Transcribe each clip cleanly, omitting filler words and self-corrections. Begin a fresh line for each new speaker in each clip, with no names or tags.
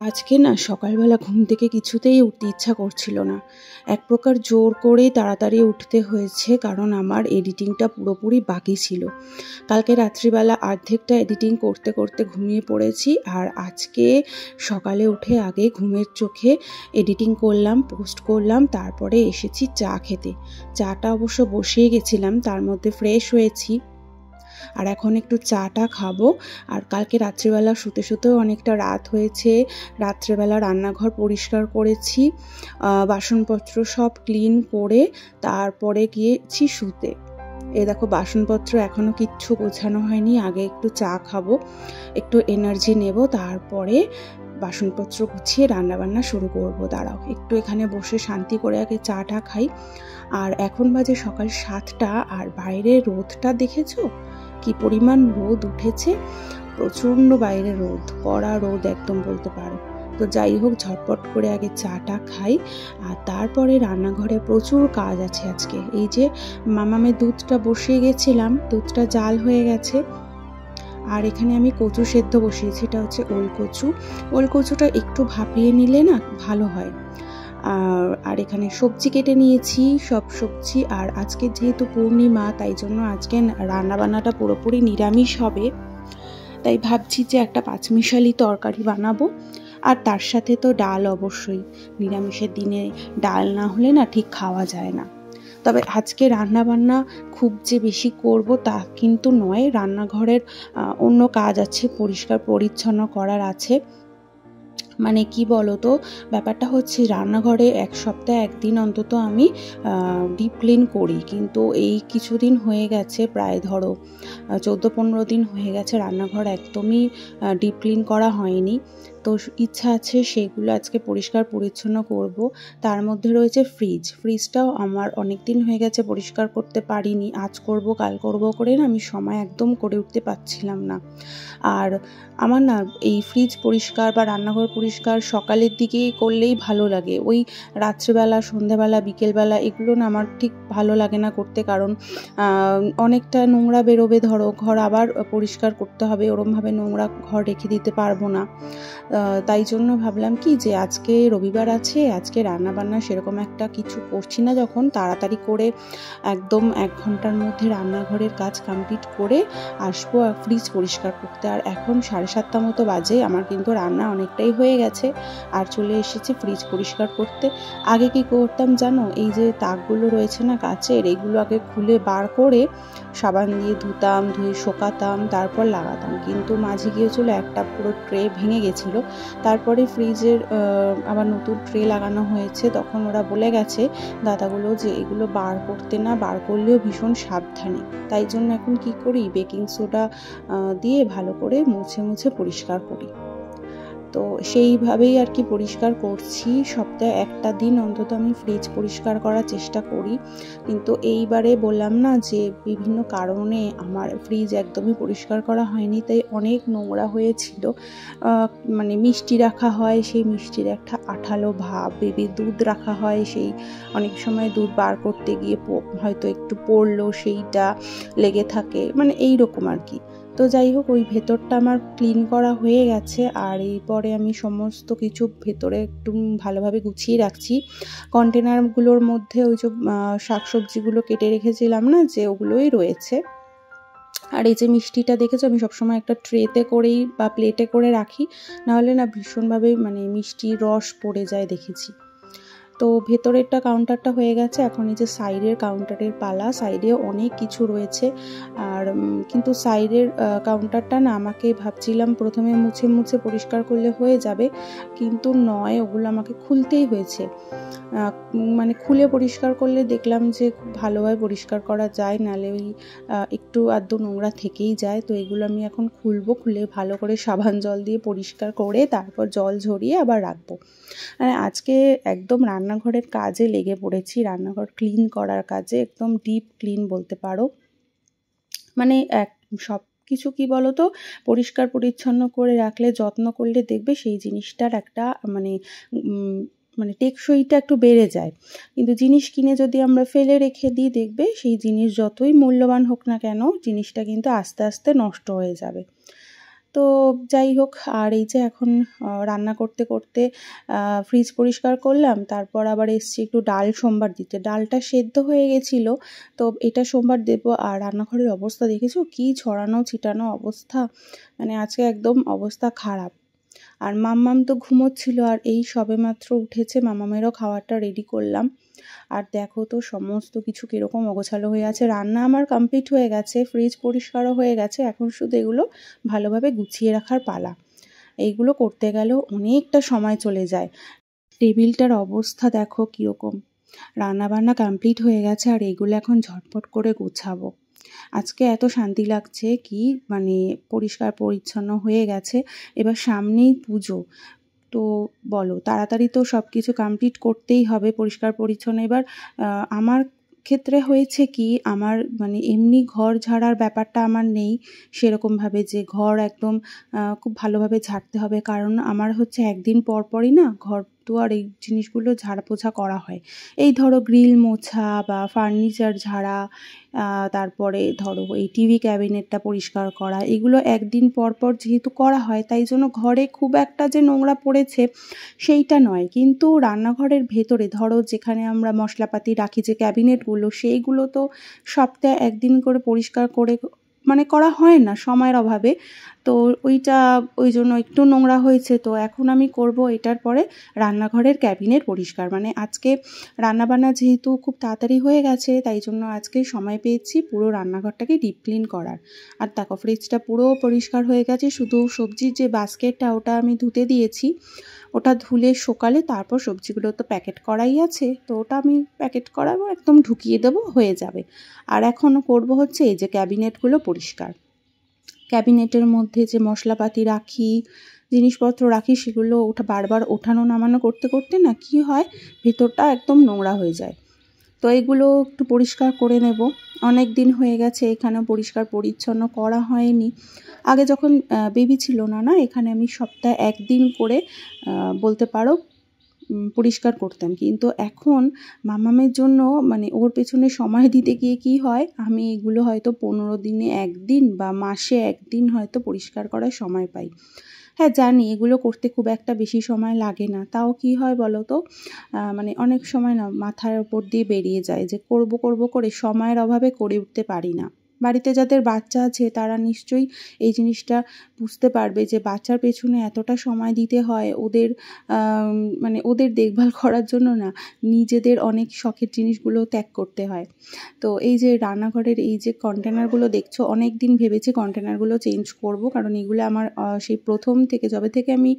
আজকে না সকালবেলা ঘুম থেকে কিছুতেই উঠতে ইচ্ছা করছিল না। এক প্রকার জোর করেই তাড়াতাড়ি উঠতে হয়েছে, কারণ আমার এডিটিংটা পুরোপুরি বাকি ছিল। কালকে রাত্রিবেলা অর্ধেকটা এডিটিং করতে করতে ঘুমিয়ে পড়েছি, আর আজকে সকালে উঠে আগে ঘুমের চোখে এডিটিং করলাম, পোস্ট করলাম, তারপরে এসেছি চা খেতে। চাটা অবশ্য বসিয়ে গেছিলাম, তার মধ্যে ফ্রেশ হয়েছি আর এখন একটু চাটা খাবো। আর কালকে রাত্রিবেলা শুতে শুতেও অনেকটা রাত হয়েছে। রাত্রেবেলা রান্নাঘর পরিষ্কার করেছি, বাসনপত্র সব ক্লিন করে তারপরে গিয়েছি শুতে। এই দেখো বাসনপত্র এখনো কিচ্ছু গোছানো হয়নি, আগে একটু চা খাবো, একটু এনার্জি নেব, তারপরে বাসনপত্র গুছিয়ে রান্নাবান্না শুরু করব। দাঁড়াও একটু এখানে বসে শান্তি করে আগে চাটা খাই। আর এখন বাজে সকাল 7টা, আর বাইরে রোদটা দেখেছো কি পরিমাণ রোদ উঠেছে। প্রচণ্ড বাইরে রোদ, কড়া রোদ একদম বলতে পারো। তো যাই হোক, ঝটপট করে আগে চাটা খাই, আর তারপরে রান্নাঘরে প্রচুর কাজ আছে আজকে। এই যে মামামের দুধটা বসিয়ে গেছিলাম, দুধটা জাল হয়ে গেছে। আর এখানে আমি কচু সেদ্ধ বসিয়েছি, এটা হচ্ছে ওলকচু। ওলকচুটা একটু ভাপিয়ে নিলে না ভালো হয়। আর এখানে সবজি কেটে নিয়েছি, সব সবজি। আর আজকে যেহেতু পূর্ণিমা, তাই জন্য আজকে রান্নাবান্নাটা পুরোপুরি নিরামিষ হবে। তাই ভাবছি যে একটা পাঁচমিশালি তরকারি বানাবো, আর তার সাথে তো ডাল অবশ্যই। নিরামিষের দিনে ডাল না হলে না ঠিক খাওয়া যায় না। তবে আজকে রান্নাবান্না খুব যে বেশি করব তা কিন্তু নয়, রান্নাঘরের অন্য কাজ আছে, পরিষ্কার পরিচ্ছন্ন করার আছে। মানে কি বলতো, ব্যাপারটা হচ্ছে রান্নাঘরে এক সপ্তাহে একদিন অন্তত আমি ডিপ ক্লিন করি, কিন্তু এই কিছুদিন হয়ে গেছে, প্রায় ধরো 14-15 দিন হয়ে গেছে রান্নাঘর একদমই ডিপ ক্লিন করা হয়নি। তো ইচ্ছা আছে সেগুলো আজকে পরিষ্কার পরিচ্ছন্ন করব। তার মধ্যে রয়েছে ফ্রিজটাও আমার অনেক দিন হয়ে গেছে পরিষ্কার করতে পারিনি, আজ করব কাল করব করে না আমি সময় একদম করে উঠতে পারছিলাম না। আর আমার না এই ফ্রিজ পরিষ্কার বা রান্নাঘর পরিষ্কার সকালের দিকেই করলেই ভালো লাগে। ওই রাত্রিবেলা, সন্ধ্যাবেলা, বিকেলবেলা এগুলো না আমার ঠিক ভালো লাগে না করতে, কারণ অনেকটা নোংরা বেরোবে। ধরো ঘর আবার পরিষ্কার করতে হবে, ওরমভাবে নোংরা ঘর রেখে দিতে পারবো না। তাই জন্য ভাবলাম কি যে আজকে রবিবার আছে, আজকে রান্নাবান্না সেরকম একটা কিছু করছি না, যখন তাড়াতাড়ি করে একদম 1 ঘন্টার মধ্যে রান্নাঘরের কাজ কমপ্লিট করে আসবো ফ্রিজ পরিষ্কার করতে। আর এখন 7:30 মতো বাজে, আমার কিন্তু রান্না অনেকটাই হয়ে গেছে, আর চলে এসেছি ফ্রিজ পরিষ্কার করতে। আগে কি করতাম জানো, এই যে তাকগুলো রয়েছে না কাচের, এইগুলো আগে খুলে বার করে সাবান দিয়ে ধুতাম, ধুয়ে শোকাতাম, তারপর লাগাতাম। কিন্তু মাঝে গিয়েছিল একটা পুরো ট্রে ভেঙে গেছিলো। তারপরে ফ্রিজের আবার নতুন ট্রে লাগানো হয়েছে, তখন ওরা বলে গেছে দাদাগুলো যে এগুলো বার করতে না, বার করলেও ভীষণ সাবধানে। তাই জন্য এখন কি করি, বেকিং সোডা দিয়ে ভালো করে মুছে পরিষ্কার করি। তো সেইভাবেই আর কি পরিষ্কার করছি। সপ্তাহে একটা দিন অন্তত আমি ফ্রিজ পরিষ্কার করার চেষ্টা করি। কিন্তু এইবারে বললাম না যে বিভিন্ন কারণে আমার ফ্রিজ একদমই পরিষ্কার করা হয়নি, তাই অনেক নোংরা হয়েছিল। মানে মিষ্টি রাখা হয়, সেই মিষ্টির একটা আঠালো ভাব, বেবির দুধ রাখা হয়, সেই অনেক সময় দুধ বার করতে গিয়ে হয়তো একটু পড়লো, সেইটা লেগে থাকে, মানে এই রকম আর কি। তো যাই হোক, ওই ভেতরটা আমার ক্লিন করা হয়ে গেছে। আর এরপরে আমি সমস্ত কিছু ভেতরে একটু ভালোভাবে গুছিয়ে রাখছি। কন্টেনারগুলোর মধ্যে ওই যে শাকসবজিগুলো কেটে রেখেছিলাম না, যে ওগুলোই রয়েছে। আর এই যে মিষ্টিটা দেখেছো, আমি সবসময় একটা ট্রেতে করেই বা প্লেটে করে রাখি, নাহলে না ভীষণভাবে মানে মিষ্টির রস পড়ে যায় দেখেছি। তো ভেতরেরটা কাউন্টারটা হয়ে গেছে, এখন এই যে সাইডের কাউন্টারের পালা। সাইডে অনেক কিছু রয়েছে, আর কিন্তু সাইডের কাউন্টারটা না আমাকে ভাবছিলাম প্রথমে মুছে পরিষ্কার করলে হয়ে যাবে, কিন্তু নয়, ওগুলো আমাকে খুলতেই হয়েছে। মানে খুলে পরিষ্কার করলে দেখলাম যে খুব ভালোভাবে পরিষ্কার করা যায়, নাহলে ওই একটু আধটু নোংরা থেকেই যায়। তো এগুলো আমি এখন খুলবো, খুলে ভালো করে সাবান জল দিয়ে পরিষ্কার করে তারপর জল ঝরিয়ে আবার রাখবো। মানে আজকে একদম রান্নাঘরের কাজে লেগে পড়েছি, রান্নাঘর ক্লিন করার কাজে, একদম ডিপ ক্লিন বলতে পারো। মানে সব কিছু কি বলতো, পরিষ্কার পরিচ্ছন্ন করে রাখলে, যত্ন করলে দেখবে সেই জিনিসটার একটা মানে টেকসইটা একটু বেড়ে যায়। কিন্তু জিনিস কিনে যদি আমরা ফেলে রেখে দিই, দেখবে সেই জিনিস যতই মূল্যবান হোক না কেন, জিনিসটা কিন্তু আস্তে আস্তে নষ্ট হয়ে যাবে। তো যাই হোক, আর এই যে এখন রান্না করতে করতে ফ্রিজ পরিষ্কার করলাম, তারপর আবার এসছি একটু ডাল সোমবার দিতে। ডালটা সেদ্ধ হয়ে গেছিলো, তো এটা সোমবার দেবো। আর রান্নাঘরের অবস্থা দেখেছো কি ছড়ানো ছিটানো অবস্থা, মানে আজকে একদম অবস্থা খারাপ। আর মাম্মাম তো ঘুমোচ্ছিল, আর এই সবেমাত্র উঠেছে, মাম্মামেরও খাবারটা রেডি করলাম। আর দেখো তো সমস্ত কিছু কীরকম অগোছালো হয়ে আছে। রান্না আমার কমপ্লিট হয়ে গেছে, ফ্রিজ পরিষ্কারও হয়ে গেছে, এখন শুধু এগুলো ভালোভাবে গুছিয়ে রাখার পালা। এইগুলো করতে গেলেও অনেকটা সময় চলে যায়। টেবিলটার অবস্থা দেখো কীরকম। রান্নাবান্না কমপ্লিট হয়ে গেছে, আর এগুলো এখন ঝটপট করে গোছাবো। আজকে এত শান্তি লাগছে কি, মানে পরিষ্কার পরিচ্ছন্ন হয়ে গেছে। এবার সামনেই পুজো, তো বলো তাড়াতাড়ি তো সব কিছু কমপ্লিট করতেই হবে, পরিষ্কার পরিচ্ছন্ন। এবার আমার ক্ষেত্রে হয়েছে কি, আমার মানে এমনি ঘর ঝাড়ার ব্যাপারটা আমার নেই সেরকমভাবে যে ঘর একদম খুব ভালোভাবে ঝাড়তে হবে, কারণ আমার হচ্ছে একদিন পর পরই না ঘর দুয়ার এই জিনিসগুলো ঝাড়া পোছা করা হয়। এই ধরো গ্রিল মোছা বা ফার্নিচার ঝাড়া, তারপরে ধরো এই টিভি ক্যাবিনেটটা পরিষ্কার করা, এগুলো একদিন পর পর যেহেতু করা হয়, তাই জন্য ঘরে খুব একটা যে নোংরা পড়েছে সেইটা নয়। কিন্তু রান্নাঘরের ভেতরে ধরো যেখানে আমরা মশলাপাতি রাখি, যে ক্যাবিনেটগুলো, সেইগুলো তো সপ্তাহে একদিন করে পরিষ্কার করে মানে করা হয় না সময়ের অভাবে। তো ওই জন্য একটু নোংরা হয়েছে। তো এখন আমি করব এটার পরে রান্নাঘরের ক্যাবিনেট পরিষ্কার। মানে আজকে রান্নাবান্না যেহেতু খুব তাড়াতাড়ি হয়ে গেছে, তাই জন্য আজকে সময় পেয়েছি পুরো রান্নাঘরটাকে ডিপ ক্লিন করার। আর দেখো ফ্রিজটা পুরো পরিষ্কার হয়ে গেছে, শুধু সবজির যে বাস্কেটটা ওটা আমি ধুতে দিয়েছি, ওটা ধুলে সকালে তারপর সবজিগুলো তো প্যাকেট করাই আছে, তো ওটা আমি প্যাকেট করাবো, একদম ঢুকিয়ে দেবো, হয়ে যাবে। আর এখনও করবো হচ্ছে এই যে ক্যাবিনেটগুলো পরিষ্কার। ক্যাবিনেটের মধ্যে যে মশলাপাতি রাখি, জিনিসপত্র রাখি, সেগুলো বারবার ওঠানো নামানো করতে করতে না কি হয়, ভেতরটা একদম নোংরা হয়ে যায়। তো এগুলো একটু পরিষ্কার করে নেব। অনেক দিন হয়ে গেছে এখানে পরিষ্কার পরিচ্ছন্ন করা হয়নি। আগে যখন বেবি ছিল না, এখানে আমি সপ্তাহে একদিন করে বলতে পারো পরিষ্কার করতাম। কিন্তু এখন মামামের জন্য মানে ওর পেছনে সময় দিতে গিয়ে কি হয়, আমি এগুলো হয়তো 15 দিনে একদিন বা মাসে একদিন হয়তো পরিষ্কার করার সময় পাই। হ্যাঁ জানি এগুলো করতে খুব একটা বেশি সময় লাগে না, তাও কি হয় বলো তো, মানে অনেক সময় না মাথার ওপর দিয়ে বেরিয়ে যায় যে করব করে সময়ের অভাবে করে উঠতে পারি না। বাড়িতে যাদের বাচ্চা আছে তারা নিশ্চয়ই এই জিনিসটা বুঝতে পারবে যে বাচ্চার পেছনে এতটা সময় দিতে হয়, ওদের মানে ওদের দেখভাল করার জন্য না নিজেদের অনেক শখের জিনিসগুলো ত্যাগ করতে হয়। তো এই যে রান্নাঘরের এই যে কন্টেনারগুলো দেখছো, অনেক দিন ভেবেছি কন্টেনারগুলো চেঞ্জ করব, কারণ এগুলো আমার সেই প্রথম থেকে যবে থেকে আমি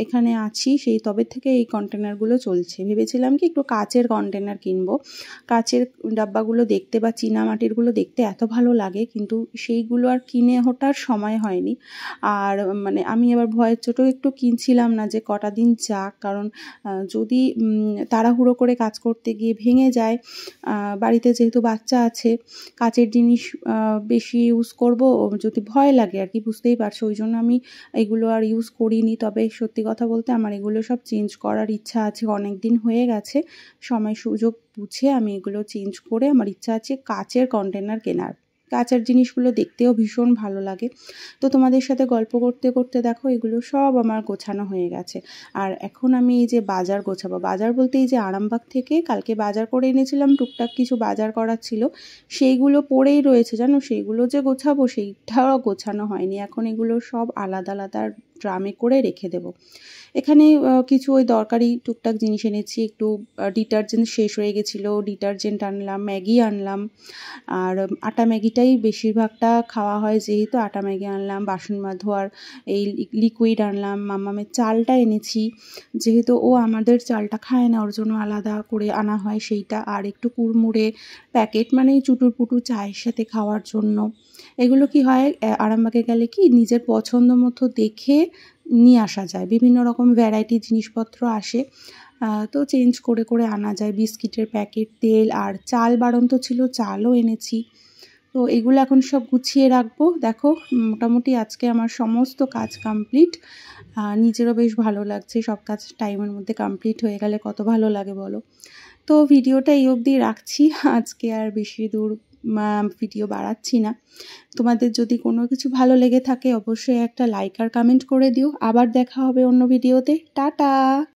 এখানে আছি সেই তবে থেকে এই কন্টেনারগুলো চলছে। ভেবেছিলাম কি একটু কাচের কন্টেনার কিনবো, কাচের ডাব্বাগুলো দেখতে বা চীনামাটিরগুলো দেখতে এত ভালো লাগে, কিন্তু সেইগুলো আর কিনে ওঠার সময় হয়নি। আর মানে আমি আবার ভয়ের চোটেও একটু কিনছিলাম না যে কটা দিন যাক, কারণ যদি তাড়াহুড়ো করে কাজ করতে গিয়ে ভেঙে যায়, বাড়িতে যেহেতু বাচ্চা আছে, কাচের জিনিস বেশি ইউজ করব যদি ভয় লাগে আর কি, বুঝতেই পারছো। ওই জন্য আমি এগুলো আর ইউজ করিনি। তবে সত্যি কথা বলতে আমার এগুলো সব চেঞ্জ করার ইচ্ছা আছে, অনেক দিন হয়ে গেছে, সময় সুযোগ বুঝে আমি এগুলো চেঞ্জ করে আমার ইচ্ছা আছে কাচের কন্টেনার কেনার। কাচের জিনিসগুলো দেখতেও ভীষণ ভালো লাগে। তো তোমাদের সাথে গল্প করতে করতে দেখো এগুলো সব আমার গোছানো হয়ে গেছে। আর এখন আমি এই যে বাজার গোছাবো, বাজার বলতে এই যে আরামবাগ থেকে কালকে বাজার করে এনেছিলাম, টুকটাক কিছু বাজার করার ছিল, সেইগুলো পড়েই রয়েছে জানো, সেইগুলো যে গোছাবো সেইটাও গোছানো হয়নি। এখন এগুলো সব আলাদা আলাদা ড্রামে করে রেখে দেবো। এখানে কিছু ওই দরকারি টুকটাক জিনিস এনেছি, একটু ডিটারজেন্ট শেষ হয়ে গেছিলো, ডিটারজেন্ট আনলাম, ম্যাগি আনলাম। আর আটা ম্যাগিটাই বেশিরভাগটা খাওয়া হয় যেহেতু, আটা ম্যাগি আনলাম, বাসন ধোয়ার এই লিকুইড আনলাম, মামামের চালটা এনেছি যেহেতু ও আমাদের চালটা খায় না, ওর জন্য আলাদা করে আনা হয় সেইটা। আর একটু কুড়মুড়ে প্যাকেট, মানে চুটুর পুটুর চায়ের সাথে খাওয়ার জন্য। এগুলো কি হয় আরামবাগে গেলে কি নিজের পছন্দ মতো দেখে নিয়ে আসা যায়, বিভিন্ন রকম ভ্যারাইটি জিনিসপত্র আসে, তো চেঞ্জ করে করে আনা যায়। বিস্কিটের প্যাকেট, তেল, আর চাল বাড়ন্ত ছিল, চালও এনেছি। তো এগুলো এখন সব গুছিয়ে রাখবো। দেখো মোটামুটি আজকে আমার সমস্ত কাজ কমপ্লিট, নিজেরও বেশ ভালো লাগছে, সব কাজ টাইমের মধ্যে কমপ্লিট হয়ে গেলে কত ভালো লাগে বলো। তো ভিডিওটা এই অবধি রাখছি, আজকে আর বেশি দূর ভিডিও বাড়াচ্ছি না। তোমাদের যদি কোনো কিছু ভালো লেগে থাকে অবশ্যই একটা লাইক আর কমেন্ট করে দিও। আবার দেখা হবে অন্য ভিডিওতে। টাটা।